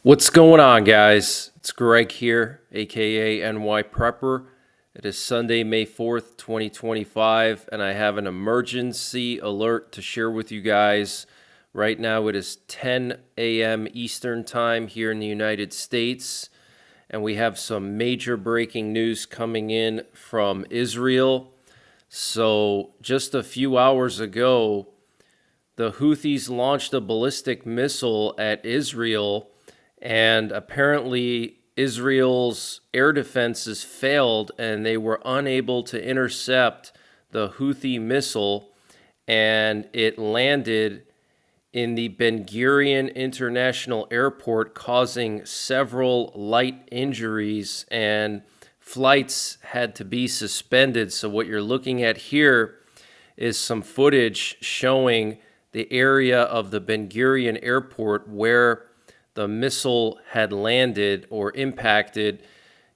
What's going on, guys? It's Greg here, aka NYPrepper. It is Sunday, May 4th, 2025, and I have an emergency alert to share with you guys. Right now, it is 10 a.m. Eastern Time here in the United States, and we have some major breaking news coming in from Israel. So, just a few hours ago, the Houthis launched a ballistic missile at Israel, and apparently Israel's air defenses failed and they were unable to intercept the Houthi missile, and it landed in the Ben Gurion International Airport, causing several light injuries, and flights had to be suspended. So what you're looking at here is some footage showing the area of the Ben Gurion Airport where the missile had landed or impacted.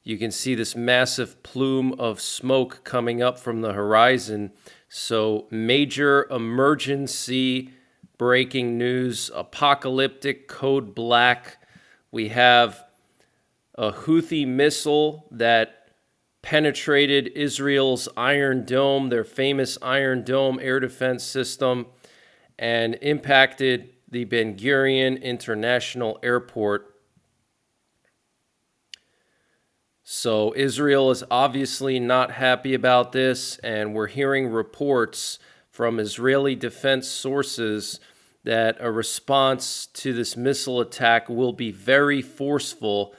You can see this massive plume of smoke coming up from the horizon. So major emergency breaking news, apocalyptic code black. We have a Houthi missile that penetrated Israel's Iron Dome, their famous Iron Dome air defense system, and impacted the Ben Gurion International Airport. So Israel is obviously not happy about this, and we're hearing reports from Israeli defense sources that a response to this missile attack will be very forceful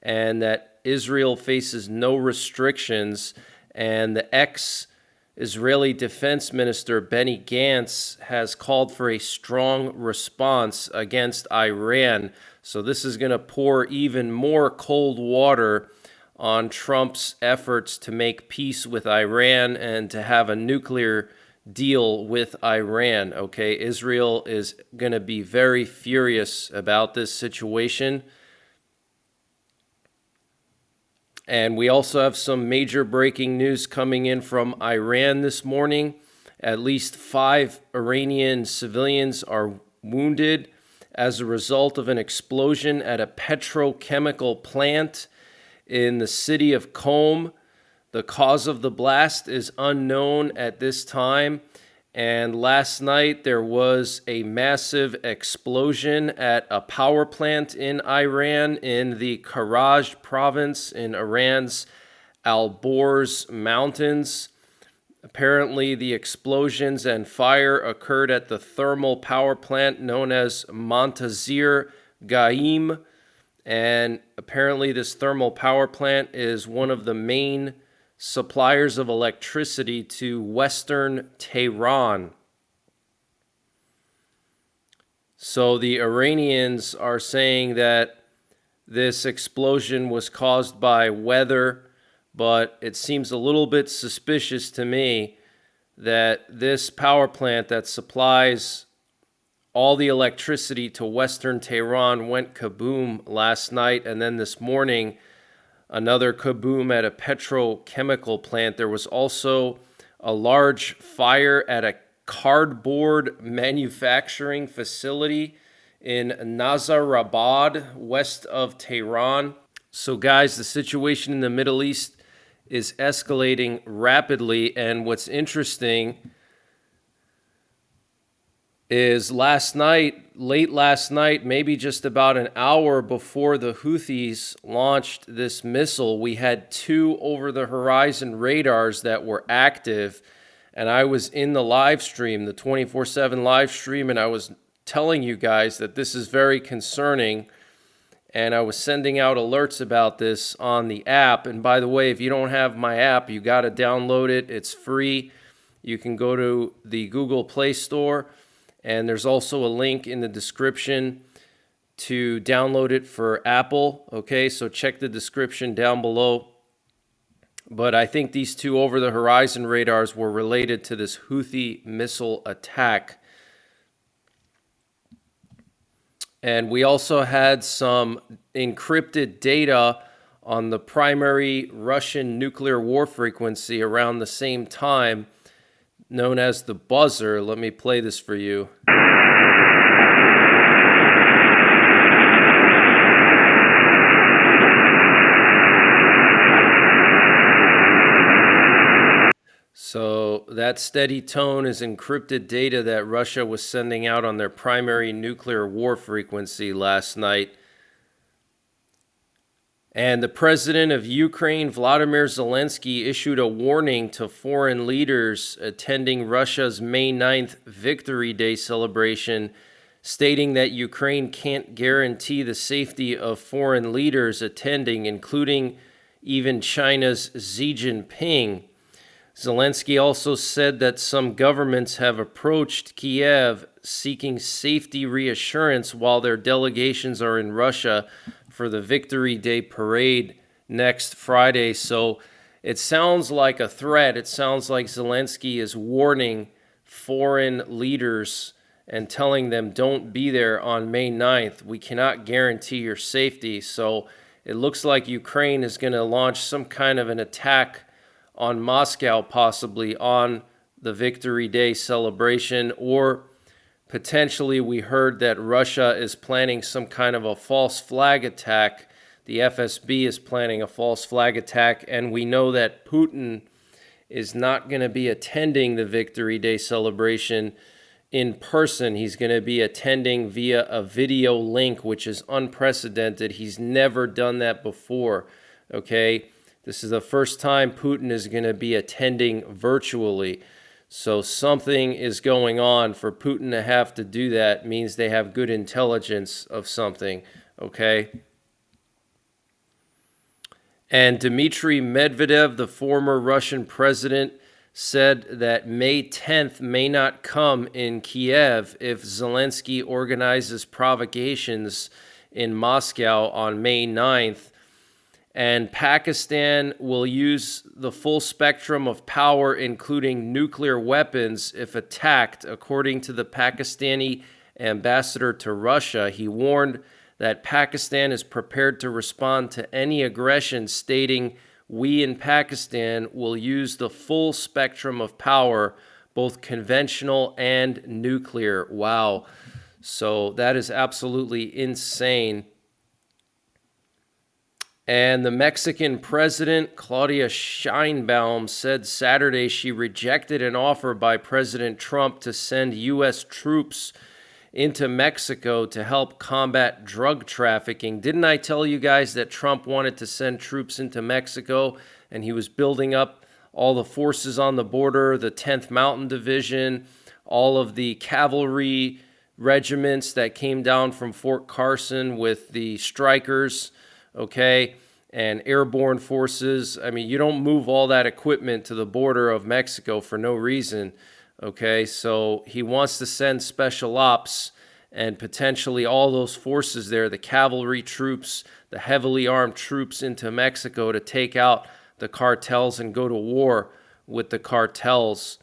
and that Israel faces no restrictions. And the ex-Israeli Defense Minister Benny Gantz has called for a strong response against Iran. So this is going to pour even more cold water on Trump's efforts to make peace with Iran and to have a nuclear deal with Iran. Okay, Israel is going to be very furious about this situation. And we also have some major breaking news coming in from Iran this morning. At least 5 Iranian civilians are wounded as a result of an explosion at a petrochemical plant in the city of Qom. The cause of the blast is unknown at this time. And last night there was a massive explosion at a power plant in Iran in the Karaj province in Iran's Al-Borz Mountains. Apparently the explosions and fire occurred at the thermal power plant known as Montazir Gaim. And apparently this thermal power plant is one of the main suppliers of electricity to Western Tehran. So the Iranians are saying that this explosion was caused by weather, but it seems a little bit suspicious to me that this power plant that supplies all the electricity to Western Tehran went kaboom last night, and then this morning another kaboom at a petrochemical plant. There was also a large fire at a cardboard manufacturing facility in Nazarabad, west of Tehran. So guys, the situation in the Middle East is escalating rapidly, and what's interesting is late last night, maybe just about an hour before the Houthis launched this missile, we had 2 over-the-horizon radars that were active, and I was in the live stream, the 24/7 live stream, and I was telling you guys that this is very concerning, and I was sending out alerts about this on the app. And by the way, if you don't have my app, you got to download it. It's free. You can go to the Google Play Store, and there's also a link in the description to download it for Apple. Okay, so check the description down below. But I think these 2 over-the-horizon radars were related to this Houthi missile attack. And we also had some encrypted data on the primary Russian nuclear war frequency around the same time, known as the buzzer. Let me play this for you. that steady tone is encrypted data that Russia was sending out on their primary nuclear war frequency last night. And the president of Ukraine, Volodymyr Zelensky, issued a warning to foreign leaders attending Russia's May 9th Victory Day celebration, stating that Ukraine can't guarantee the safety of foreign leaders attending, including even China's Xi Jinping. Zelensky also said that some governments have approached Kiev seeking safety reassurance while their delegations are in Russia for the Victory Day parade next Friday. So it sounds like a threat. It sounds like Zelensky is warning foreign leaders and telling them don't be there on May 9th. We cannot guarantee your safety. So it looks like Ukraine is going to launch some kind of an attack on Moscow, possibly on the Victory Day celebration, or potentially we heard that Russia is planning some kind of a false flag attack. The FSB is planning a false flag attack, and we know that Putin is not going to be attending the Victory Day celebration in person. He's going to be attending via a video link, which is unprecedented. He's never done that before, okay? This is the first time Putin is going to be attending virtually. So something is going on. For Putin to have to do that means they have good intelligence of something, okay? And Dmitry Medvedev, the former Russian president, said that May 10th may not come in Kiev if Zelensky organizes provocations in Moscow on May 9th. And Pakistan will use the full spectrum of power, including nuclear weapons, if attacked, according to the Pakistani ambassador to Russia. He warned that Pakistan is prepared to respond to any aggression, stating, "We in Pakistan will use the full spectrum of power, both conventional and nuclear." Wow. So that is absolutely insane. And the Mexican president, Claudia Sheinbaum, said Saturday she rejected an offer by President Trump to send U.S. troops into Mexico to help combat drug trafficking. Didn't I tell you guys that Trump wanted to send troops into Mexico, and he was building up all the forces on the border, the 10th Mountain Division, all of the cavalry regiments that came down from Fort Carson with the strikers, okay, and airborne forces. I mean, you don't move all that equipment to the border of Mexico for no reason, okay? So he wants to send special ops and potentially all those forces there, the cavalry troops, the heavily armed troops into Mexico to take out the cartels and go to war with the cartels.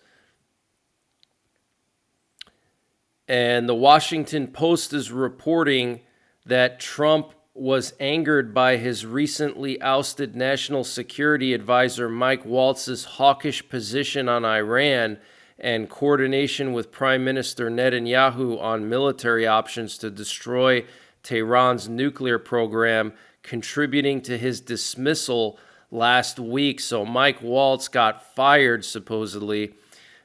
And the Washington Post is reporting that Trump was angered by his recently ousted National Security Advisor Mike Waltz's hawkish position on Iran and coordination with Prime Minister Netanyahu on military options to destroy Tehran's nuclear program, contributing to his dismissal last week. So Mike Waltz got fired, supposedly,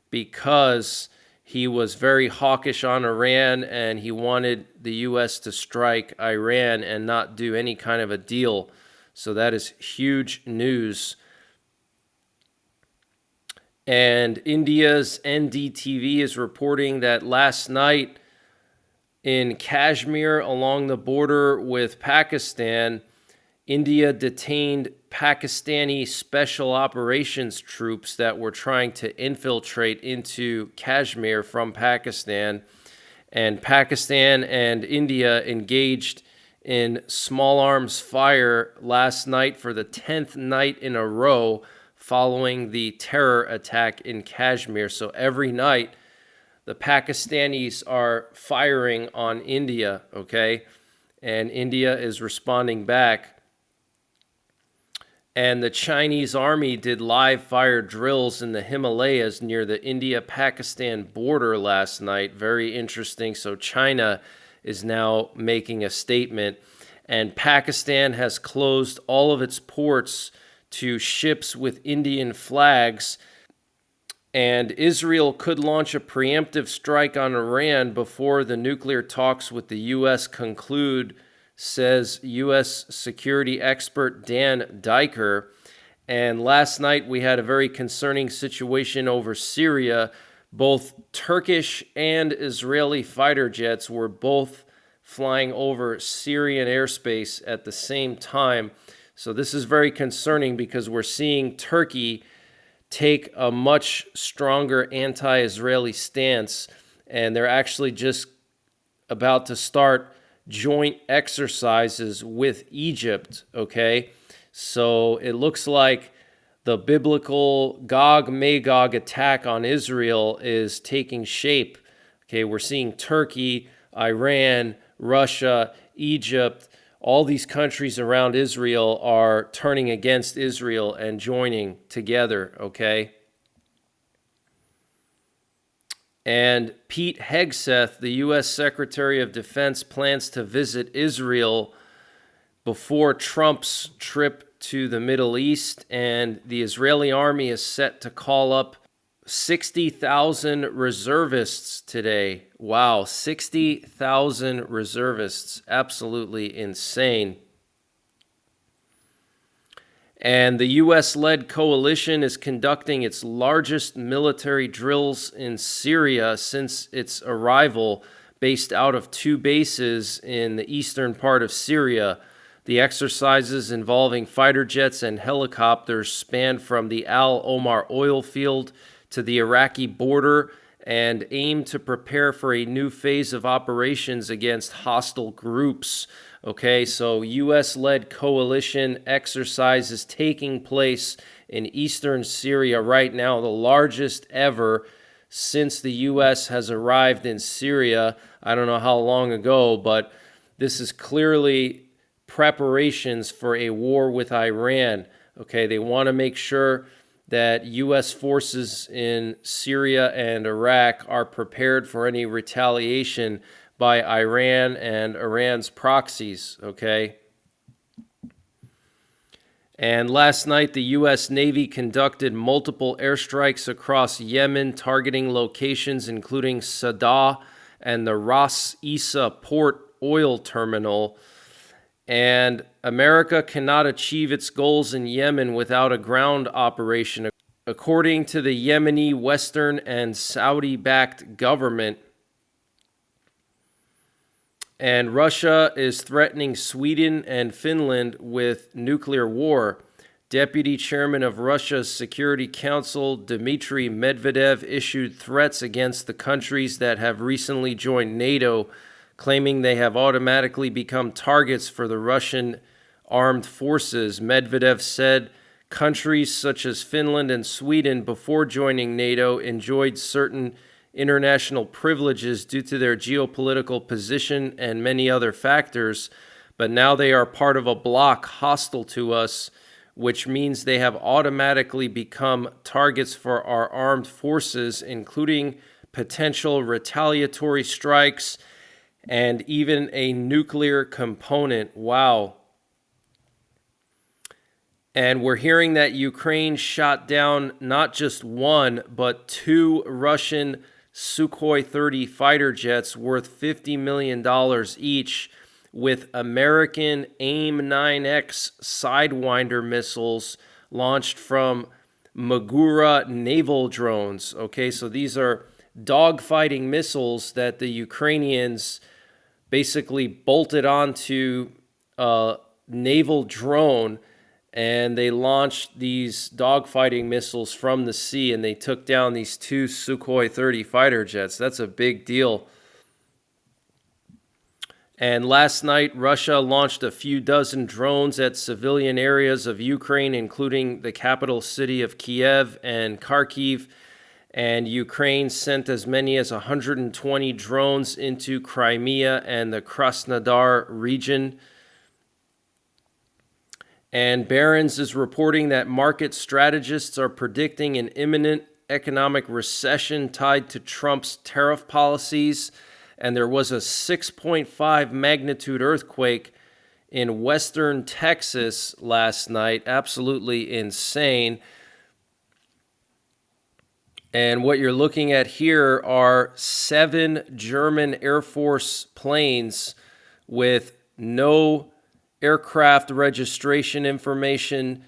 because he was very hawkish on Iran, and he wanted the U.S. to strike Iran and not do any kind of a deal. So that is huge news. And India's NDTV is reporting that last night in Kashmir, along the border with Pakistan, India detained Pakistani special operations troops that were trying to infiltrate into Kashmir from Pakistan. And Pakistan and India engaged in small arms fire last night for the 10th night in a row following the terror attack in Kashmir. So every night, the Pakistanis are firing on India, okay? And India is responding back. And the Chinese army did live fire drills in the Himalayas near the India-Pakistan border last night. Very interesting. So China is now making a statement. And Pakistan has closed all of its ports to ships with Indian flags. And Israel could launch a preemptive strike on Iran before the nuclear talks with the U.S. conclude, says U.S. security expert Dan Diker. And last night we had a very concerning situation over Syria. Both Turkish and Israeli fighter jets were both flying over Syrian airspace at the same time. So this is very concerning because we're seeing Turkey take a much stronger anti-Israeli stance, and they're actually just about to start joint exercises with Egypt, okay? So it looks like the biblical Gog-Magog attack on Israel is taking shape. Okay, we're seeing Turkey, Iran, Russia, Egypt, all these countries around Israel are turning against Israel and joining together, okay? And Pete Hegseth, the U.S. Secretary of Defense, plans to visit Israel before Trump's trip to the Middle East, and the Israeli army is set to call up 60,000 reservists today. Wow, 60,000 reservists. Absolutely insane. And the U.S.-led coalition is conducting its largest military drills in Syria since its arrival, based out of 2 bases in the eastern part of Syria. The exercises involving fighter jets and helicopters span from the Al Omar oil field to the Iraqi border and aim to prepare for a new phase of operations against hostile groups. Okay, so U.S.-led coalition exercises taking place in eastern Syria right now, the largest ever since the U.S. has arrived in Syria. I don't know how long ago, but this is clearly preparations for a war with Iran. Okay, they want to make sure that U.S. forces in Syria and Iraq are prepared for any retaliation by Iran and Iran's proxies, okay? And last night, the U.S. Navy conducted multiple airstrikes across Yemen, targeting locations including Sadr and the Ras Isa port oil terminal. And America cannot achieve its goals in Yemen without a ground operation, according to the Yemeni Western and Saudi-backed government. And Russia is threatening Sweden and Finland with nuclear war. Deputy Chairman of Russia's Security Council, Dmitry Medvedev, issued threats against the countries that have recently joined NATO, claiming they have automatically become targets for the Russian armed forces. Medvedev said countries such as Finland and Sweden, before joining NATO, enjoyed certain international privileges due to their geopolitical position and many other factors, but now they are part of a bloc hostile to us, which means they have automatically become targets for our armed forces, including potential retaliatory strikes and even a nuclear component. Wow. And we're hearing that Ukraine shot down not just 1, but 2 Russian Sukhoi 30 fighter jets worth $50 million each, with American AIM-9X Sidewinder missiles launched from Magura naval drones. Okay, so these are dogfighting missiles that the Ukrainians basically bolted onto a naval drone, and they launched these dogfighting missiles from the sea, and they took down these 2 Sukhoi 30 fighter jets. That's a big deal. And last night, Russia launched a few dozen drones at civilian areas of Ukraine, including the capital city of Kiev and Kharkiv. And Ukraine sent as many as 120 drones into Crimea and the Krasnodar region. And Barron's is reporting that market strategists are predicting an imminent economic recession tied to Trump's tariff policies. And there was a 6.5 magnitude earthquake in western Texas last night. Absolutely insane. And what you're looking at here are 7 German Air Force planes with no aircraft registration information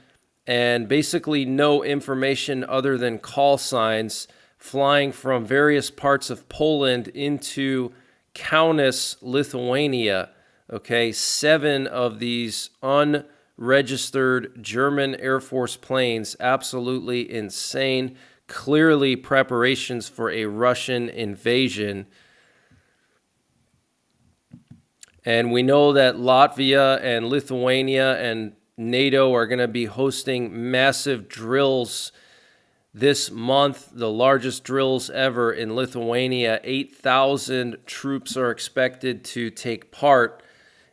and basically no information other than call signs flying from various parts of Poland into Kaunas, Lithuania. Okay, 7 of these unregistered German Air Force planes, absolutely insane. Clearly preparations for a Russian invasion. And we know that Latvia and Lithuania and NATO are going to be hosting massive drills this month, the largest drills ever in Lithuania. 8,000 troops are expected to take part,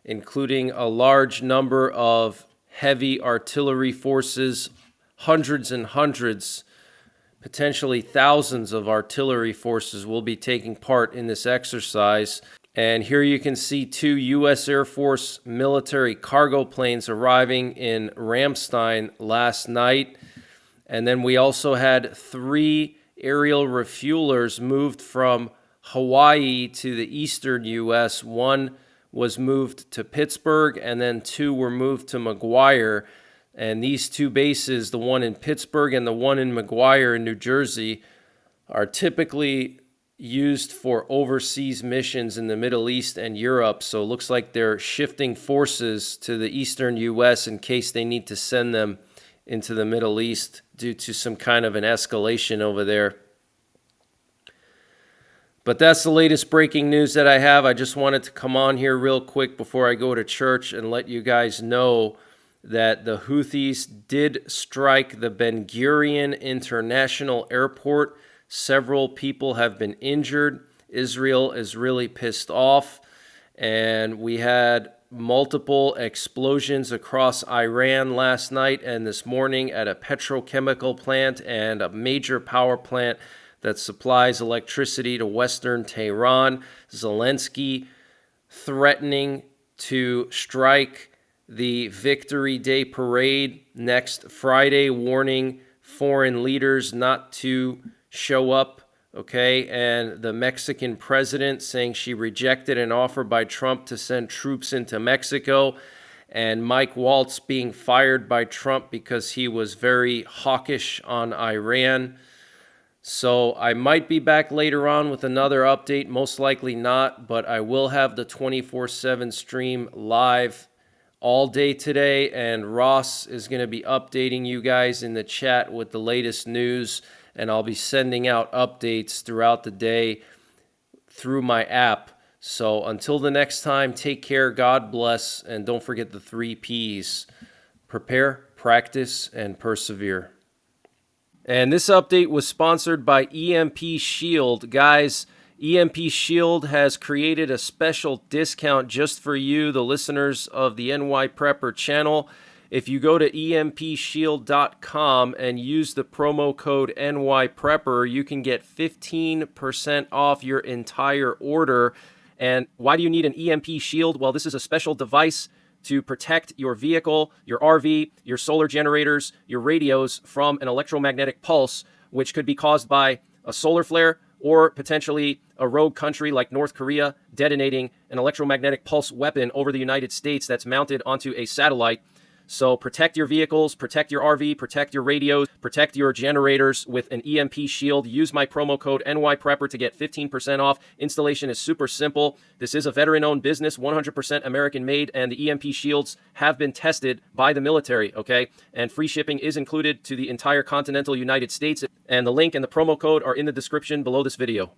including a large number of heavy artillery forces, hundreds and hundreds, potentially thousands of artillery forces will be taking part in this exercise. And here you can see 2 U.S. Air Force military cargo planes arriving in Ramstein last night. And then we also had 3 aerial refuelers moved from Hawaii to the eastern U.S. One was moved to Pittsburgh, and then 2 were moved to McGuire. And these 2 bases, the one in Pittsburgh and the one in McGuire in New Jersey, are typically used for overseas missions in the Middle East and Europe. So it looks like they're shifting forces to the eastern U.S. in case they need to send them into the Middle East due to some kind of an escalation over there. But that's the latest breaking news that I have. I just wanted to come on here real quick before I go to church and let you guys know that the Houthis did strike the Ben Gurion International Airport. Several people have been injured. Israel is really pissed off. And we had multiple explosions across Iran last night and this morning at a petrochemical plant and a major power plant that supplies electricity to western Tehran. Zelensky threatening to strike the Victory Day parade next Friday, warning foreign leaders not to show up, okay? And the Mexican president saying she rejected an offer by Trump to send troops into Mexico, and Mike Waltz being fired by Trump because he was very hawkish on Iran. So I might be back later on with another update, most likely not, but I will have the 24/7 stream live all day today, and Ross is going to be updating you guys in the chat with the latest news, and I'll be sending out updates throughout the day through my app. So until the next time, take care, God bless, and don't forget the 3 Ps: prepare, practice, and persevere. And this update was sponsored by EMP Shield. Guys, EMP Shield has created a special discount just for you, the listeners of the NYPrepper channel. If you go to empshield.com and use the promo code NYPrepper, you can get 15% off your entire order. And why do you need an EMP Shield? Well, this is a special device to protect your vehicle, your RV, your solar generators, your radios from an electromagnetic pulse, which could be caused by a solar flare or potentially a rogue country like North Korea detonating an electromagnetic pulse weapon over the United States that's mounted onto a satellite. So protect your vehicles, protect your RV, protect your radios, protect your generators with an EMP Shield. Use my promo code NYPrepper to get 15% off. Installation is super simple. This is a veteran-owned business, 100% American-made, and the EMP Shields have been tested by the military, okay? And free shipping is included to the entire continental United States. And the link and the promo code are in the description below this video.